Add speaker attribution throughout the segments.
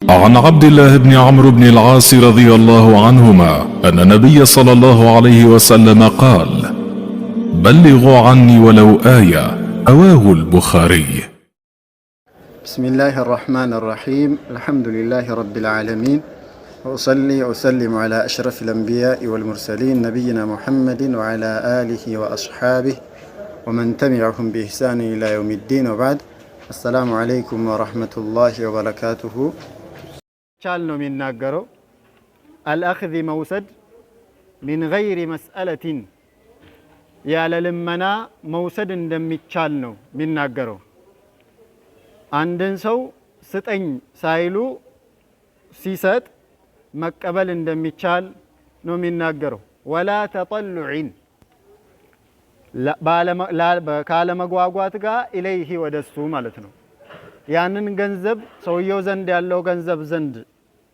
Speaker 1: عن عبد الله بن عمرو بن العاص رضي الله عنهما أن النبي صلى الله عليه وسلم قال: بلغوا عني ولو آية. رواه البخاري.
Speaker 2: بسم الله الرحمن الرحيم. الحمد لله رب العالمين، وأصلي وأسلم على أشرف الأنبياء والمرسلين نبينا محمد وعلى آله وأصحابه ومن تبعهم بإحسان إلى يوم الدين، وبعد. السلام عليكم ورحمة الله وبركاته. ቻልነው የሚናገረው አልአኽዚ መውሰድ ሚን ገይሪ መስአለቲን ያለ ልመና መውሰድ እንደሚቻል ነው የሚናገረው። አንድን ሰው ስጠኝ ሳይሉ ሲሰጥ መቀበል እንደሚቻል ነው የሚናገረው። ወላ ተጠሉዒን ካለመጓጓት ጋር ኢለይሂ ወደሱ ማለት ነው። ያንን ገንዘብ ሰውየው ዘንድ ያለው ገንዘብ ዘንድ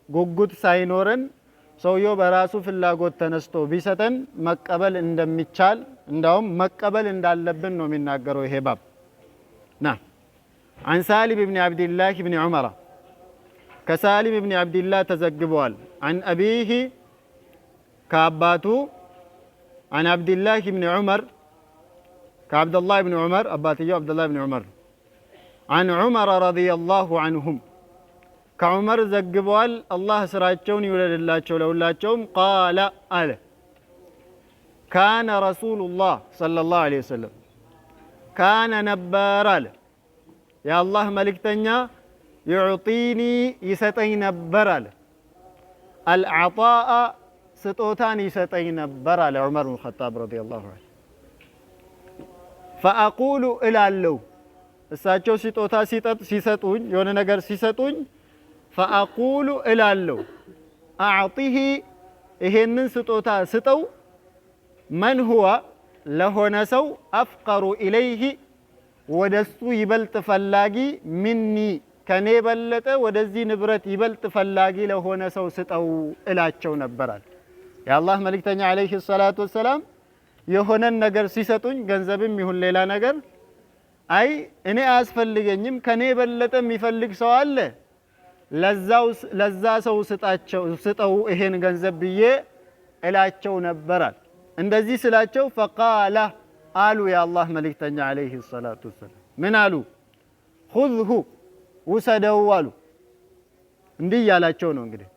Speaker 2: ጉጉት ሳይኖረን ሰውየው በራሱ ፍላጎት ተነስቶ ቢሰጠን መቀበል እንደሚቻል እንዳውም መቀበል እንዳለብን ነው የሚናገረው ይሄ ባብ ና عن سالم بن عبد الله بن عمر كسالم بن عبد الله تزجبوال عن أبيه كأباتو عن عبد الله بن عمر كعبد الله بن عمر أباتي عبد الله بن عمر عن عمر رضي الله عنهم كعمر زجبوال الله سراجون يولد الله لولاቸውም قال آله كان رسول الله صلى الله عليه وسلم كان نبار آله يا الله ملكتنيا يعطيني يسطኝ ነበር አለ العطاء ስጦታን ይሰጠኝ ነበር አለ عمر بن الخطاب رضي الله عنه فأقول እላለሁ እሳቸው ስጦታ ሲሰጡኝ የሆነ ነገር ሲሰጡኝ فأقول እላለሁ أعطيه ይሄንን ስጦታ ስጠው من هو ለሆነ ሰው أفقر إليه ወደሱ ይበልጥ ፈላጊ ሚኒ ከኔ በለጠ ወደዚህ ንብረት ይበልጥ ፈላጊ ለሆነ ሰው ስጠው እላቸው ነበራል። የአላህ መልእክተኛ አለይሂ ሰላቱ ወሰላም የሆነን ነገር ሲሰጡኝ ገንዘብም ይሁን ሌላ ነገር አይ እኔ አያስፈልገኝም ከኔ በለጠ የሚፈልግ ሰው አለ ለዛ ሰው ስጠው ይሄን ገንዘብ ብዬ እላቸው ነበራል። እንደዚህ ስላቸው ፈቃላ አሉ የአላህ መልእክተኛ አለይሂ ሰላቱ ወሰላም ምን አሉ? ኹዝሁ ውሰደው አሉ። እንዲህ ያላቸው ነው እንግዲህ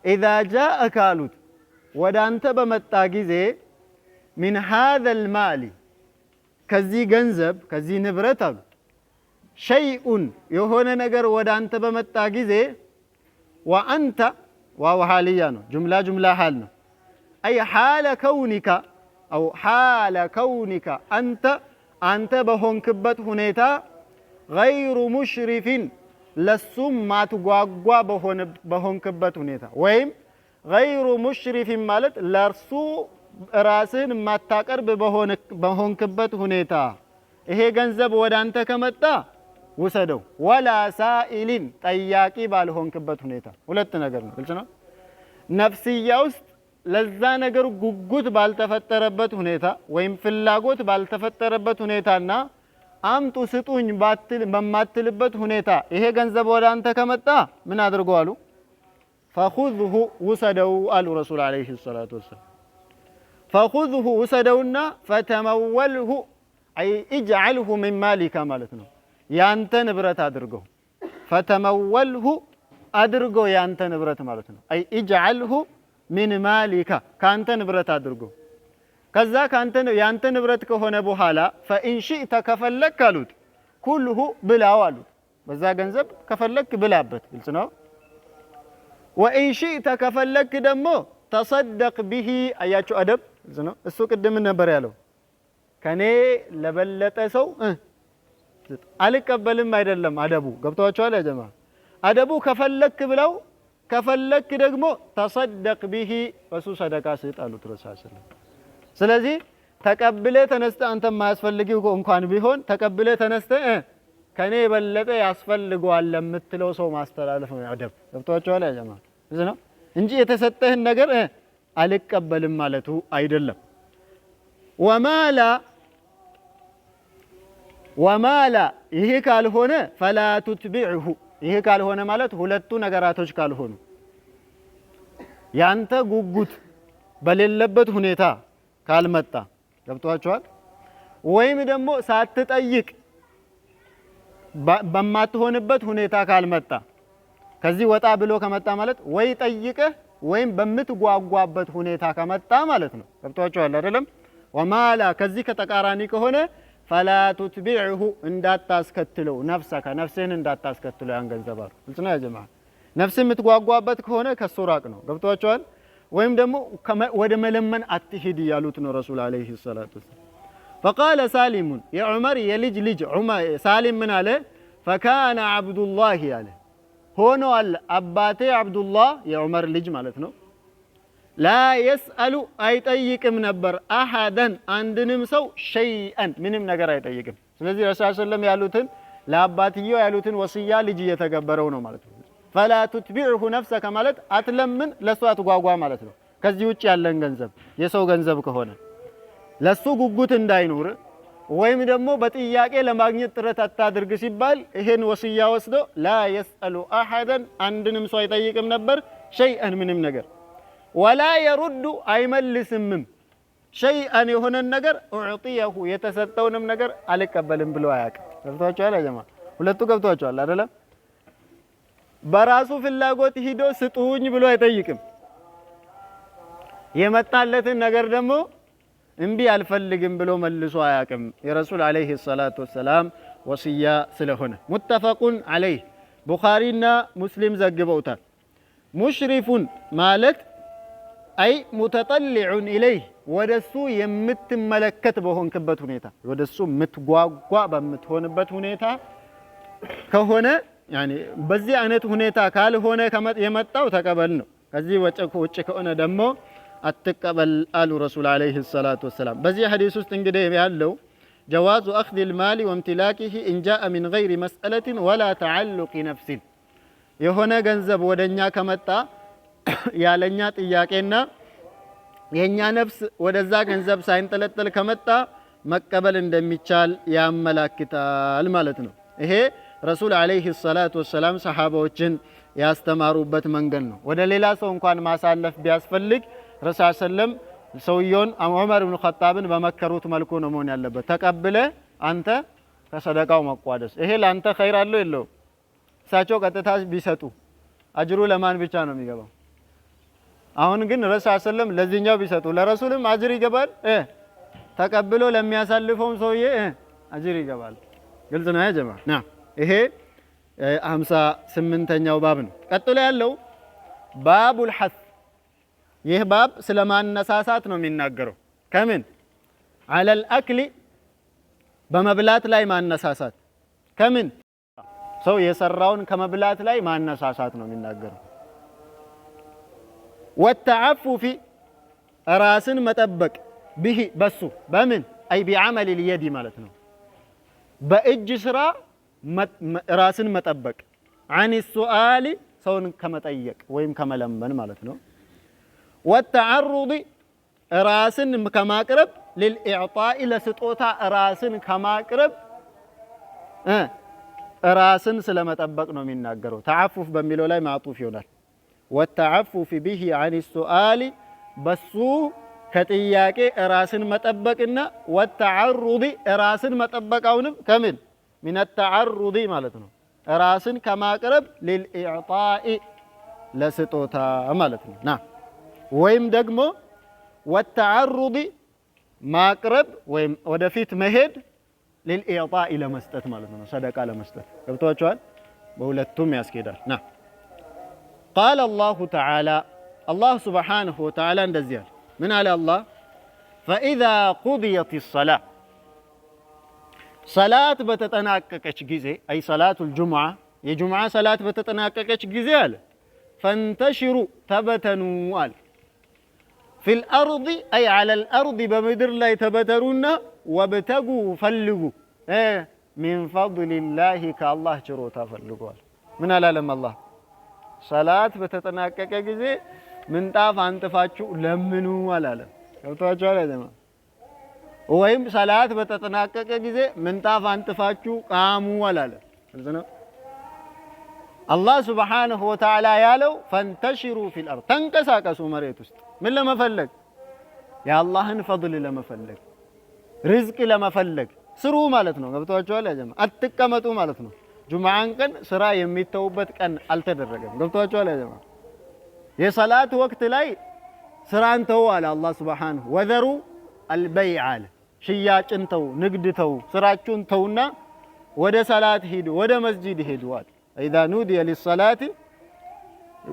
Speaker 2: ኢዛ ጃአከ አሉት ወደ አንተ በመጣ ጊዜ ሚን ሃዘል ማሊ ከዚህ ገንዘብ ከዚህ ንብረት አሉ ሸይኡን የሆነ ነገር ወደ አንተ በመጣ ጊዜ ወአንተ ዋው ሐልያ ነው ጁምላ ሐል ነው አይ ሐለ ከውኒካ أو حال كونك أنت بهونكبت هنيتا غير مشرف لسم ما تقوى بهونكبت هنيتا ويم غير مشرف مالت لرسو راسن ما تقرب بهونكبت هنيتا إيه جنزب ودانت كمتا وسدو ولا سائلين تياكي بالهونكبت هنيتا ولت نقرنا قلتنا نفسي يوست ለዛ ነገር ጉጉት ባልተፈጠረበት ሁኔታ ወይም ፍላጎት ባልተፈጠረበት ሁኔታና አምጡ ስጡኝ በማትልበት ሁኔታ ይሄ ገንዘብ ወደ አንተ ከመጣ ምን አድርጎ አሉ? فخذه وسدوا አሉ ረሱል አለይሂ ሰላቱ ወሰለም فخذه وسدውና فتموله أي اجعله من مالك ማለት ነው ያንተ ንብረት አድርገው فتموله አድርገው ያንተ ንብረት ማለት ነው أي اجعله ሚን ማሊካ ካንተ ንብረት አድርጎ ከዛ ካንተ ያንተ ንብረት ከሆነ በኋላ ፈኢን ሺእተ ከፈለክ አሉት ኩልሁ ብላው አሉት በዛ ገንዘብ ከፈለክ ብላበት ግልጽ ነው። ወኢን ሺእተ ከፈለክ ደግሞ ተሰደቅ ቢሂ አያችሁ አደብ ግልጽ ነው። እሱ ቅድም ነበር ያለው ከኔ ለበለጠ ሰው አልቀበልም አይደለም አደቡ ገብቷችኋል ያ ጀማ አደቡ ከፈለክ ብላው ከፈለክ ደግሞ ተሰደቅ ቢሂ በሱ ሰደቃ ስጥ አሉት ረሱል ሰለላሁ ዐለይሂ ወሰለም። ስለዚህ ተቀብለ ተነስተ አንተ ማያስፈልግህ እንኳን ቢሆን ተቀብለ ተነስተ ከኔ በለጠ ያስፈልገዋል ለምትለው ሰው ማስተላለፍ ነው አደብ ገብቷችኋል ያ ጀማ እዚህ ነው እንጂ የተሰጠህን ነገር አልቀበልም ማለቱ አይደለም። ወማላ ይሄ ካልሆነ ፈላ ትትቢዑሁ ይሄ ካልሆነ ማለት ሁለቱ ነገራቶች ካልሆኑ ያንተ ጉጉት በሌለበት ሁኔታ ካልመጣ ገብቷቸዋል። ወይም ደግሞ ሳትጠይቅ በማትሆንበት ሁኔታ ካልመጣ ከዚህ ወጣ ብሎ ከመጣ ማለት ወይ ጠይቀህ ወይም በምትጓጓበት ሁኔታ ከመጣ ማለት ነው። ገብቷቸዋል አይደለም? ወማላ ከዚህ ከተቃራኒ ከሆነ ፈላ ቱትቢዕሁ እንዳታስከትለው ነፍሰከ ነፍስህን እንዳታስከትለው ያን ገንዘብ አሉ። ግልጽ ነው ያ ጀማዓ። ነፍስ የምትጓጓበት ከሆነ ከሱ ራቅ ነው። ገብቷቸዋል። ወይም ደግሞ ወደ መለመን አትሂድ ያሉት ነው ረሱል አለይሂ ሰላቱ ወሰላም። ፈቃለ ሳሊሙን የዑመር የልጅ ልጅ ሳሊም ምን አለ? ፈካነ አብዱላህ አለ ሆኗል አባቴ አብዱላህ የዑመር ልጅ ማለት ነው። ላ የስአሉ አይጠይቅም ነበር አሐደን አንድንም ሰው ሸይአን ምንም ነገር አይጠይቅም። ስለዚህ ረሱል ሰለላሁ ያሉትን ለአባትየው ያሉትን ወስያ ልጅ እየተገበረው ነው ማለት ነው። ፈላ ቱትቢዕሁ ነፍሰከ ማለት አትለምን ለሱ አትጓጓ ማለት ነው። ከዚህ ውጭ ያለን ገንዘብ የሰው ገንዘብ ከሆነ ለሱ ጉጉት እንዳይኖር ወይም ደግሞ በጥያቄ ለማግኘት ጥረት አታድርግ ሲባል ይሄን ወስያ ወስዶ ላ የስአሉ አሐደን አንድንም ሰው አይጠይቅም ነበር ሸይአን ምንም ነገር ወላ የሩዱ አይመልስምም ሸይአን የሆነን ነገር ኡዕጢየሁ የተሰጠውንም ነገር አልቀበልም ብሎ አያውቅም። ገብቷቸዋል ያ ጀማዓ? ሁለቱ ገብቷቸዋል አይደለም? በራሱ ፍላጎት ሂዶ ስጡኝ ብሎ አይጠይቅም። የመጣለትን ነገር ደግሞ እምቢ አልፈልግም ብሎ መልሶ አያውቅም። የረሱል አለይሂ ሰላቱ ወሰላም ወስያ ስለሆነ ሙተፈቁን አለይህ ቡኻሪና ሙስሊም ዘግበውታል። ሙሽሪፉን ማለት አይ ሙተጠሊዑን ኢለይህ ወደሱ የምትመለከት በሆንክበት ሁኔታ ወደሱ የምትጓጓ በምትሆንበት ሁኔታ ከሆነ ያኒ በዚህ አይነት ሁኔታ ካልሆነ የመጣው ተቀበል ነው። ከዚህ ውጭ ከሆነ ደግሞ አትቀበል አሉ ረሱል አለይሂ ሰላቱ ወሰላም። በዚህ ሐዲስ ውስጥ እንግዲህ ያለው ጀዋዙ አኽዚ ልማሊ ወምትላኪሂ ኢንጃአ ሚን ገይሪ መስአለትን ወላ ተዓሉቂ ነፍሲን የሆነ ገንዘብ ወደኛ ከመጣ ያለኛ ጥያቄና የኛ ነፍስ ወደዛ ገንዘብ ሳይንጠለጠል ከመጣ መቀበል እንደሚቻል ያመላክታል ማለት ነው። ይሄ ረሱል አለይሂ ሰላቱ ወሰላም ሰሃባዎችን ያስተማሩበት መንገድ ነው። ወደ ሌላ ሰው እንኳን ማሳለፍ ቢያስፈልግ ረሱል ሰለም ሰውየውን ዑመር ኢብኑ ኸጣብን በመከሩት መልኩ ነው መሆን ያለበት። ተቀብለ አንተ ከሰደቃው መቋደስ ይሄ ላንተ ኸይር አለው የለው? እሳቸው ቀጥታ ቢሰጡ አጅሩ ለማን ብቻ ነው የሚገባው? አሁን ግን ረሱል ሰለም ለዚህኛው ቢሰጡ ለረሱልም አጅር ይገባል፣ ተቀብሎ ለሚያሳልፈውም ሰውዬ አጅር ይገባል። ግልጽ ነው ያ ጀማዓ። ና ይሄ 58ኛው ባብ ነው። ቀጥሎ ያለው ባቡል ሐስ ይህ ባብ ስለማነሳሳት ነው የሚናገረው። ከምን አለል አክሊ በመብላት ላይ ማነሳሳት፣ ከምን ሰው የሰራውን ከመብላት ላይ ማነሳሳት ነው የሚናገረው። ወተዓፉፊ ራስን መጠበቅ ቢሂ በሱ በምን አይ ቢዓመል ልየዲ ማለት ነው። በእጅ ስራ ራስን መጠበቅ አን ሱአሊ ሰውን ከመጠየቅ ወይም ከመለመን ማለት ነው። ወተዓሩድ ራስን ከማቅረብ ልልኢዕጣኢ ለስጦታ ራስን ከማቅረብ ራስን ስለመጠበቅ ነው የሚናገረው። ተዓፉፍ በሚለው ላይ ማዕጡፍ ይሆናል። ወተዓፉፍ ቢሂ አን ሱአሊ በሱ ከጥያቄ ራስን መጠበቅና ወተዓሩድ ራስን መጠበቃውንም ከምን ሚን ተዓሩድ ማለት ነው ራስን ከማቅረብ ልልኢዕጣኢ ለስጦታ ማለት ነው። ና ወይም ደግሞ ወተዓሩድ ማቅረብ ወይም ወደፊት መሄድ ልልኢዕጣኢ ለመስጠት ማለት ነው፣ ሰደቃ ለመስጠት ገብቷቸዋል። በሁለቱም ያስኬዳል። ና ቃለ አላሁ ተዓላ አላህ ሱብሓነሁ ወተዓላ እንደዚህ አለ። ምን አለ አላህ? ፈኢዛ ቁድየት ሰላ ሰላት በተጠናቀቀች ጊዜ አይ ሰላቱል ጁምዓ የጁምዓ ሰላት በተጠናቀቀች ጊዜ አለ ፈንተሽሩ ተበተኑ አለ ፊል አርድ አይ ዐለል አርድ በምድር ላይ ተበተኑና ወብተጉ ፈልጉ ሚን ፈድሊላሂ ከአላህ ችሮታ ፈልጓል። ምን አላለም አላህ? ሰላት በተጠናቀቀ ጊዜ ምንጣፍ አንጥፋችሁ ለምኑ አላለም። ገብቷችኋል አይደለም? ወይም ሰላት በተጠናቀቀ ጊዜ ምንጣፍ አንጥፋችሁ ቃሙ አላለም። ግልጽ ነው። አላህ ሱብሓነሁ ወተዓላ ያለው ፈንተሽሩ ፊል አርድ ተንቀሳቀሱ መሬት ውስጥ ምን ለመፈለግ የአላህን ፈድል ለመፈለግ ርዝቅ ለመፈለግ ስሩ ማለት ነው። ገብቷችኋል ያ ጀማ? አትቀመጡ ማለት ነው። ጁምዓን ቀን ስራ የሚተውበት ቀን አልተደረገም። ገብቷችኋል ያ ጀማ? የሰላት ወቅት ላይ ስራን ተው አለ አላህ ሱብሓነሁ ወዘሩ አልበይዕ አለ። ሽያጭን ተው፣ ንግድ ተው፣ ስራችሁን ተውና ወደ ሰላት ሂዱ፣ ወደ መስጂድ ሂዱ አለ። ኢዛ ኑዲየ ሊሰላቲ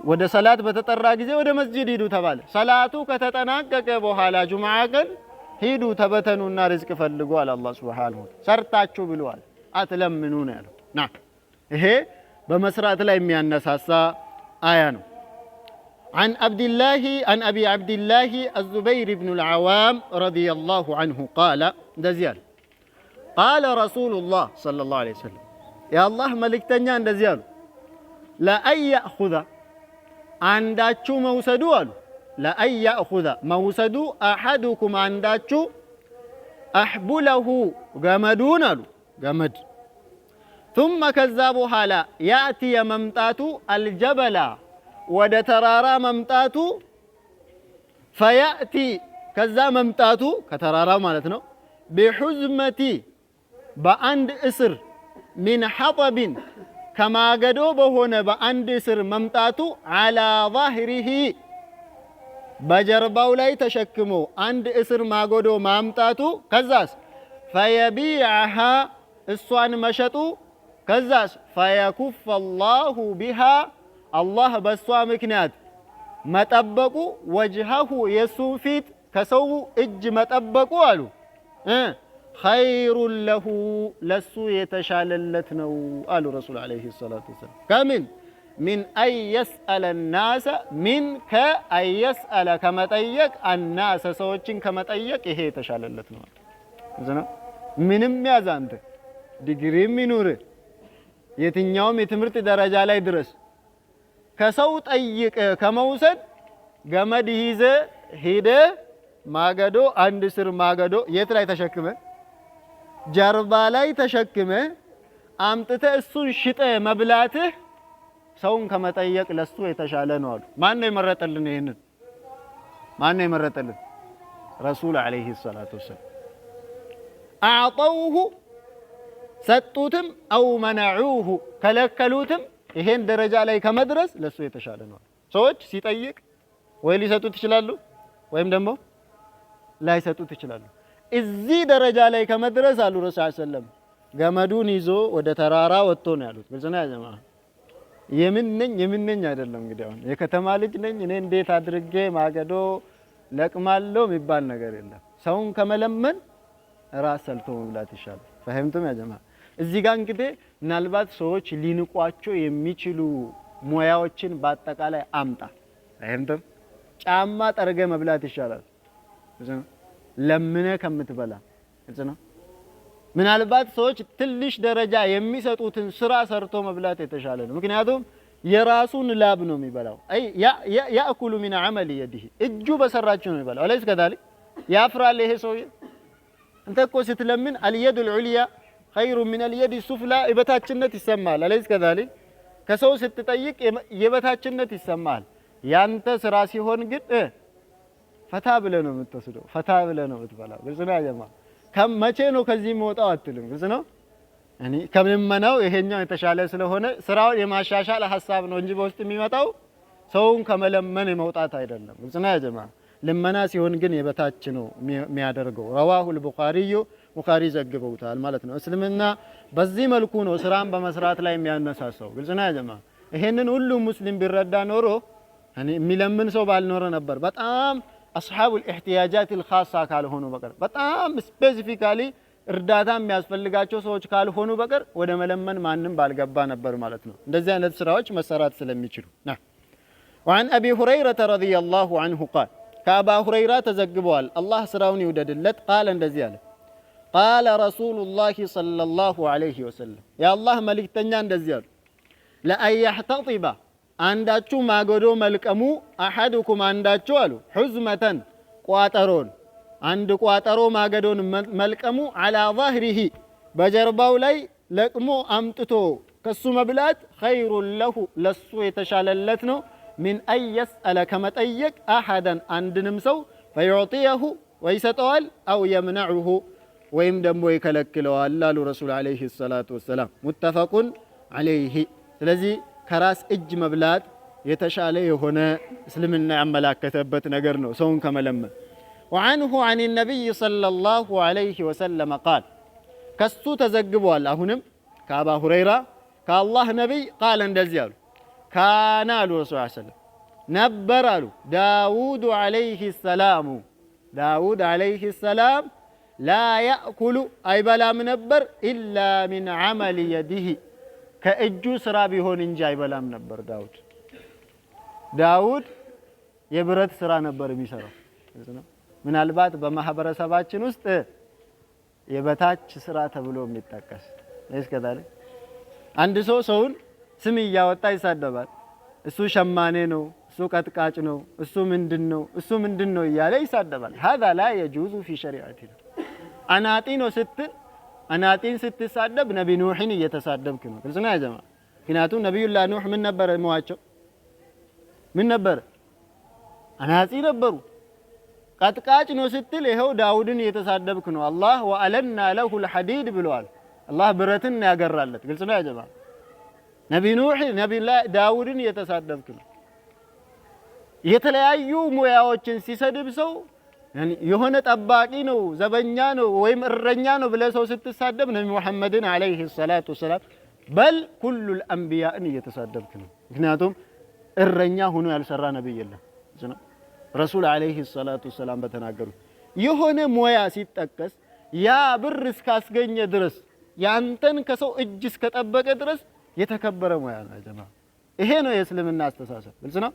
Speaker 2: ወደ ሰላት በተጠራ ጊዜ ወደ መስጂድ ሂዱ ተባለ። ሰላቱ ከተጠናቀቀ በኋላ ጁምዓ ቀን ሂዱ ተበተኑና ርዝቅ ፈልጉ አለ አላህ ሱብሓነሁ ወተዓላ። ሰርታችሁ ብሏል፣ አትለምኑ ነው ያለው። ይሄ በመስራት ላይ የሚያነሳሳ አያ ነው። عن أبي عبد الله الزبير بن العوام رضي الله عنه قال دزيال قال رسول الله صلى الله عليه وسلم يا الله ملك تنيان دزيال لا أن يأخذ عنداتشو موسدو لا أن يأخذ موسدو أحدكم عنداتشو أحبله جمدون جمد ثم كذابوا حالا يأتي ممتاتو الجبل ወደ ተራራ መምጣቱ ፈያእቲ ከዛ መምጣቱ ከተራራው ማለት ነው ቢሁዝመቲ በአንድ እስር ሚን ሐጠቢን ከማገዶ በሆነ በአንድ እስር መምጣቱ አላ ظهره በጀርባው ላይ ተሸክሞ አንድ እስር ማገዶ ማምጣቱ ከዛስ ፈየቢዐሃ እሷን መሸጡ ከዛስ ፈየኩፈ አላሁ ቢሃ አላህ በሷ ምክንያት መጠበቁ ወጅሀሁ የሱን ፊት ከሰው እጅ መጠበቁ አሉ ኸይሩን ለሁ ለሱ የተሻለለት ነው አሉ ረሱል ዓለይሂ ሰላቱ ወሰላም። ከምን ሚን አን የስአለ ናሰ ሚን ከአን የስአለ ከመጠየቅ አናሰ ሰዎችን ከመጠየቅ ይሄ የተሻለለት ነው። ምንም ያዝ አንተ ዲግሪም ይኑር የትኛውም የትምህርት ደረጃ ላይ ድረስ ከሰው ጠይቅ ከመውሰድ ገመድ ይዘ ሄደ ማገዶ አንድ ስር ማገዶ የት ላይ ተሸክመ ጀርባ ላይ ተሸክመ አምጥተ እሱን ሽጠ መብላትህ ሰውን ከመጠየቅ ለሱ የተሻለ ነው አሉ። ማን ነው የመረጠልን? ይሄንን ማን ነው የመረጠልን? ረሱል ዓለይሂ ሰላቱ ወሰላም። አዕጠውሁ ሰጡትም አው መነዑሁ ከለከሉትም ይሄን ደረጃ ላይ ከመድረስ ለሱ የተሻለ ነው። ሰዎች ሲጠይቅ ወይ ሊሰጡት ይችላሉ ወይም ደግሞ ላይሰጡት ይችላሉ። እዚህ ደረጃ ላይ ከመድረስ አሉ ረሱል ሰለላሁ ገመዱን ይዞ ወደ ተራራ ወጥቶ ነው ያሉት። ግልጽ ነው ያጀማ። የምን ነኝ አይደለም እንግዲህ አሁን የከተማ ልጅ ነኝ እኔ እንዴት አድርጌ ማገዶ ለቅማለሁ የሚባል ነገር የለም። ሰውን ከመለመን ራስ ሰልቶ መብላት ይሻላል። ፈህምቱም ያጀማ። እዚህ ጋር እንግዲህ ምናልባት ሰዎች ሊንቋቸው የሚችሉ ሙያዎችን በአጠቃላይ አምጣ። ፈህምቱም ጫማ ጠርገ መብላት ይሻላል ለምነ ከምትበላ። ግልጽ ነው። ምናልባት ሰዎች ትንሽ ደረጃ የሚሰጡትን ስራ ሰርቶ መብላት የተሻለ ነው። ምክንያቱም የራሱን ላብ ነው የሚበላው። አይ ያእኩሉ ሚን ዐመል የዲህ እጁ በሰራችሁ ነው የሚበላው። አለይስ ከዛሊክ ያፍራል ይሄ ሰው። አንተ እኮ ስትለምን አልየዱል ዑልያ ኸይሩ ሚን አልየዲ ሱፍላ የበታችነት ይሰማል። አለይስ ከዛሊክ ከሰው ስትጠይቅ የበታችነት ይሰማል። ያንተ ስራ ሲሆን ግን ፈታ ብለህ ነው የምትወስደው፣ ፈታ ብለህ ነው የምትበላው። ግልጽ ነው ያጀማ። ከመቼ ነው ከዚህ መውጣው አትልም። ግልጽ ነው። እኔ ከመመናው ይሄኛው የተሻለ ስለሆነ ስራው የማሻሻል ሐሳብ ነው እንጂ በውስጥ የሚመጣው ሰውን ከመለመን መውጣት አይደለም። ግልጽ ነው ያጀማ። ልመና ሲሆን ግን የበታች ነው የሚያደርገው። ረዋሁል ቡኻሪ ዘግበውታል ማለት ነው። እስልምና በዚህ መልኩ ነው ስራን በመስራት ላይ የሚያነሳሳው። ግልጽ ነው ያጀማ። ይሄንን ሁሉ ሙስሊም ቢረዳ ኖሮ እኔ የሚለምን ሰው ባልኖረ ነበር። በጣም አስሐቡል ኢህቲያጃት الخاص ካልሆኑ በቀር በጣም ስፔሲፊካሊ እርዳታ የሚያስፈልጋቸው ሰዎች ካልሆኑ በቀር ወደ መለመን ማንንም ባልገባ ነበር ማለት ነው። እንደዚህ አይነት ስራዎች መሰራት ስለሚችሉ وعن ابي هريره رضي الله عنه قال كابا هريره ተዘግበዋል አላህ ስራውን ይውደድለት قال እንደዚህ አለ قال رسول الله صلى الله عليه وسلم يا الله መልእክተኛ እንደዚህ አሉ لأن يحتطب አንዳችሁ ማገዶ መልቀሙ አሐዱኩም አንዳችሁ አሉ ሁዝመተን ቋጠሮን አንድ ቋጠሮ ማገዶን መልቀሙ አላ ظهره በጀርባው ላይ ለቅሞ አምጥቶ ከሱ መብላት ኸይሩን ለሁ ለሱ የተሻለለት ነው ሚን አን የስአለ ከመጠየቅ አሐደን አንድንም ሰው ፈዩዕጢየሁ ወይሰጠዋል አው የምነዑሁ ወይም ደግሞ ይከለክለዋል አሉ ረሱል ዓለይሂ ሰላቱ ወሰላም። ሙተፈቁን ዓለይሂ። ስለዚህ ከራስ እጅ መብላት የተሻለ የሆነ እስልምና ያመላከተበት ነገር ነው ሰውን ከመለመን። ወዐንሁ ዐን ነቢይ ሰለላሁ ዐለይሂ ወሰለም ቃል ከሱ ተዘግቧል አሁንም ከአባ ሁረይራ ከአላህ ነቢይ ቃል እንደዚህ አሉ ካነ አሉ ረሱል ሰለም ነበር አሉ ዳውድ ዐለይሂ ሰላሙ ዳውድ ዐለይሂ ሰላም ላ ያእኩሉ አይበላም ነበር ኢላ ሚን ዐመል የዲህ ከእጁ ስራ ቢሆን እንጂ አይበላም ነበር። ዳውድ የብረት ስራ ነበር የሚሰራው። ምናልባት በማህበረሰባችን ውስጥ የበታች ስራ ተብሎ የሚጠቀስ እስከዛሬ አንድ ሰው ሰውን ስም እያወጣ ይሳደባል። እሱ ሸማኔ ነው፣ እሱ ቀጥቃጭ ነው፣ እሱ ምንድነው እያለ ይሳደባል። هذا لا يجوز في شريعتنا አናጢ ነው ስትል አናጢን ስትሳደብ ነቢ ኑህን እየተሳደብክ ነው። ግልጽ ነው ያ ጀማ። ምክንያቱም ነቢዩላህ ኑህ ምን ነበር ሞዋቸው? ምን ነበር? አናጺ ነበሩ። ቀጥቃጭ ነው ስትል ይኸው ዳውድን እየተሳደብክ ነው። አላህ ወአለና ለሁል ሐዲድ ብለዋል። አላህ ብረትን ያገራለት። ግልጽ ነው ያ ጀማ። ነቢዩላህ ዳውድን እየተሳደብክ ነው። የተለያዩ ሙያዎችን ሲሰድብ ሰው የሆነ ጠባቂ ነው፣ ዘበኛ ነው ወይም እረኛ ነው ብለህ ሰው ስትሳደብ ነቢ ሙሐመድን አለይሂ ሰላቱ ወሰላም በል ኩሉል አንቢያእን እየተሳደብክ ነው። ምክንያቱም እረኛ ሆኖ ያልሰራ ነብይ የለም። ረሱል አለይሂ ሰላቱ ወሰላም በተናገሩት የሆነ ሙያ ሲጠቀስ ያ ብር እስካስገኘ ድረስ ያንተን ከሰው እጅ እስከጠበቀ ድረስ የተከበረ ሙያ ነው ጀማ። ይሄ ነው የእስልምና አስተሳሰብ። ግልጽ ነው።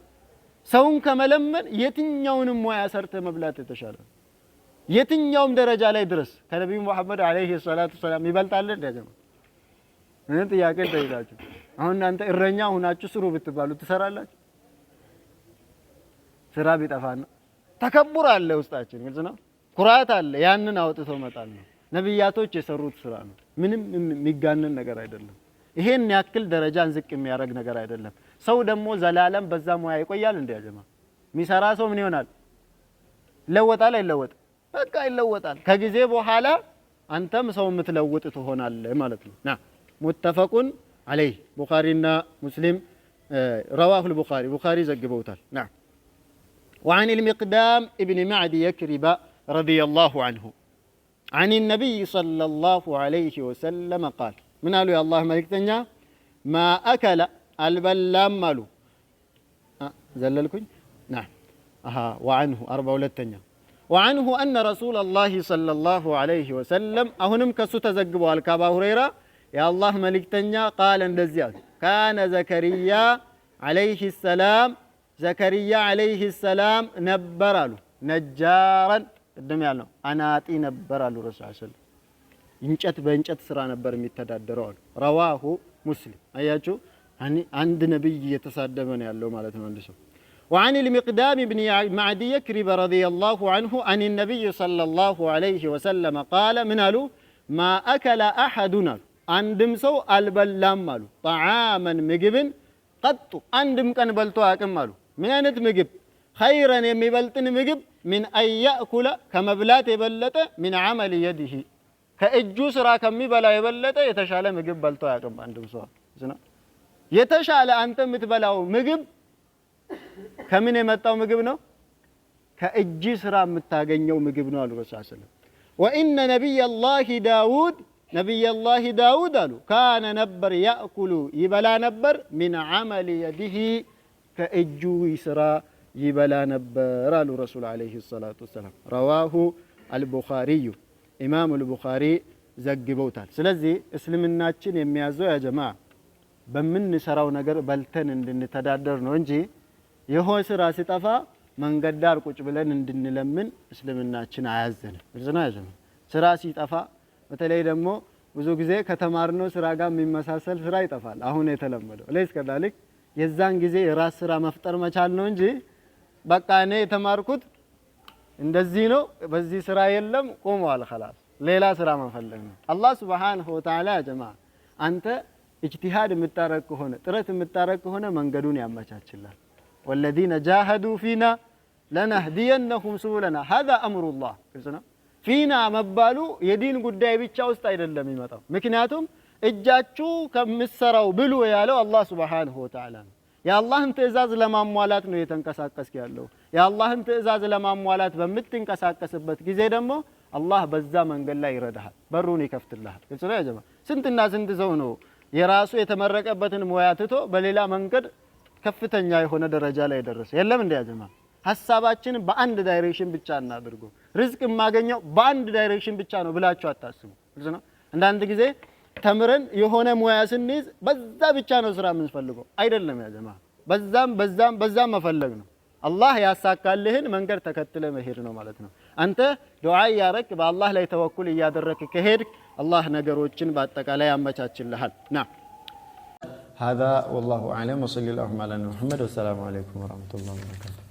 Speaker 2: ሰውን ከመለመን የትኛውንም ሙያ ሰርተ መብላት የተሻለ የትኛውም ደረጃ ላይ ድረስ ከነብዩ መሐመድ አለይሂ ሰላቱ ወሰላም ይበልጣል እንደ ጀማ። ምን ጥያቄ ጠይቃችሁ አሁን እናንተ እረኛ ሆናችሁ ስሩ ብትባሉ ትሰራላችሁ? ስራ ቢጠፋና ተከቡር አለ ውስጣችን። ግልጽ ነው። ኩራት አለ። ያንን አውጥቶ መጣል ነው። ነብያቶች የሰሩት ስራ ነው። ምንም የሚጋነን ነገር አይደለም። ይሄን ያክል ደረጃን ዝቅ የሚያደርግ ነገር አይደለም። ሰው ደግሞ ዘላለም በዛ ሙያ ይቆያል እንዴ ጀማ? የሚሰራ ሰው ምን ይሆናል? ይለወጣል አይለወጥ? በቃ ይለወጣል። ከጊዜ በኋላ አንተም ሰው የምትለውጥ ትሆናለህ ማለት ነው። ና ሙተፈቁን عليه بخارينا مسلم رواه البخاري بخاري زجبوتال نعم. وعن المقدام ابن معدي يكرب رضي الله عنه عن النبي صلى الله عليه وسلم قال من قالوا يا الله ملكتنيا ما أكل البلام مالو زللكن نعم وعنه 42 وعنه أن رسول الله صلى الله عليه وسلم أهنم كسو تزجبوا الكابا هريرة يا الله ملكتنيا قال اندزيات كان زكريا عليه السلام زكريا عليه السلام نبرالو نجارا قدام ያለው አናጢ ነበራሉ ረሱል ሰለላሁ እንጨት በእንጨት ስራ ነበር የሚተዳደረው አሉ። ረዋሁ ሙስሊም። አያችሁ አንድ ነብይ እየተሳደበ ነው ያለው ማለት ነው አንድ ሰው። وعن المقدام بن معدي يكرب رضي الله عنه عن النبي صلى الله عليه وسلم قال من قالوا ما أكل أحدنا عندم سو البلام مالو طعاما مجبن قط عندم كان بلتو አቅም ማሉ ምን አይነት ምግብ خيرا የሚበልጥን ምግብ من أن يأكل كمبلات የበለጠ من عمل يده ከእጁ ስራ ከሚበላ የበለጠ የተሻለ ምግብ በልቶ አያውቅም አንድም ሰው ዝና የተሻለ አንተ የምትበላው ምግብ ከምን የመጣው ምግብ ነው? ከእጅ ስራ የምታገኘው ምግብ ነው አሉ ረሱል ሰለላሁ ዐለይሂ ወሰለም። وإن نبي الله داود نبي الله داود አሉ كان ነበር يأكل ይበላ ነበር من عمل يده ከእጁ ስራ ይበላ ነበር አሉ ረሱል ዐለይሂ ሰላቱ ወሰላም። رواه البخاري ኢማም አልቡኻሪ ዘግበውታል። ስለዚህ እስልምናችን የሚያዘው ያ ጀማዓ በምንሰራው ነገር በልተን እንድንተዳደር ነው እንጂ የሆነ ስራ ሲጠፋ መንገድ ዳር ቁጭ ብለን እንድንለምን እስልምናችን አያዘንም። እርዝና ያዘን ስራ ሲጠፋ በተለይ ደግሞ ብዙ ጊዜ ከተማርነው ስራ ጋር የሚመሳሰል ስራ ይጠፋል። አሁን የተለመደው ለይስ ከዳልክ የዛን ጊዜ የራስ ስራ መፍጠር መቻል ነው እንጂ በቃ እኔ የተማርኩት እንደዚህ ነው በዚህ ስራ የለም ቆመዋል خلاص ሌላ ስራ መፈለግ ነው። አላህ Subhanahu Wa Ta'ala ጀማዓ አንተ ኢጅቲሃድ የምታረግ ከሆነ ጥረት የምታረግ ከሆነ መንገዱን ያመቻችላል። ወለዚነ ጃሃዱ ፊና ለነህዲየነሁም ሱቡለና ሀዛ አምሩላህ። ግልጽ ነው። ፊና መባሉ የዲን ጉዳይ ብቻ ውስጥ አይደለም የሚመጣው። ምክንያቱም እጃችሁ ከምትሰራው ብሉ ያለው አላህ ሱብሓነሁ ወተዓላ ነው። የአላህን ትእዛዝ ለማሟላት ነው የተንቀሳቀስክ ያለው። የአላህን ትእዛዝ ለማሟላት በምትንቀሳቀስበት ጊዜ ደግሞ አላህ በዛ መንገድ ላይ ይረዳሃል፣ በሩን ይከፍትልሃል። ግልጽ ነው ያ ጀማ። ስንትና ስንት ሰው ነው የራሱ የተመረቀበትን ሙያ ትቶ በሌላ መንገድ ከፍተኛ የሆነ ደረጃ ላይ ደረሰ? የለም እንዴ ያ ጀማ። ሐሳባችን በአንድ ዳይሬክሽን ብቻ እናድርጉ። ርዝቅ የማገኘው በአንድ ዳይሬክሽን ብቻ ነው ብላችሁ አታስቡ። ግልጽ ነው። አንዳንድ ጊዜ ተምረን የሆነ ሙያ ስንይዝ በዛ ብቻ ነው ስራ የምንፈልገው አይደለም ያ ጀማ። በዛም መፈለግ ነው። አላህ ያሳካልህን መንገድ ተከትለ መሄድ ነው ማለት ነው። አንተ ዱዓ ያረክ በአላህ ላይ ተወኩል እያደረክ ከሄድክ አላህ ነገሮችን በአጠቃላይ ያመቻችልሃል። ና هذا والله اعلم وصلى الله على محمد والسلام عليكم ورحمه الله وبركاته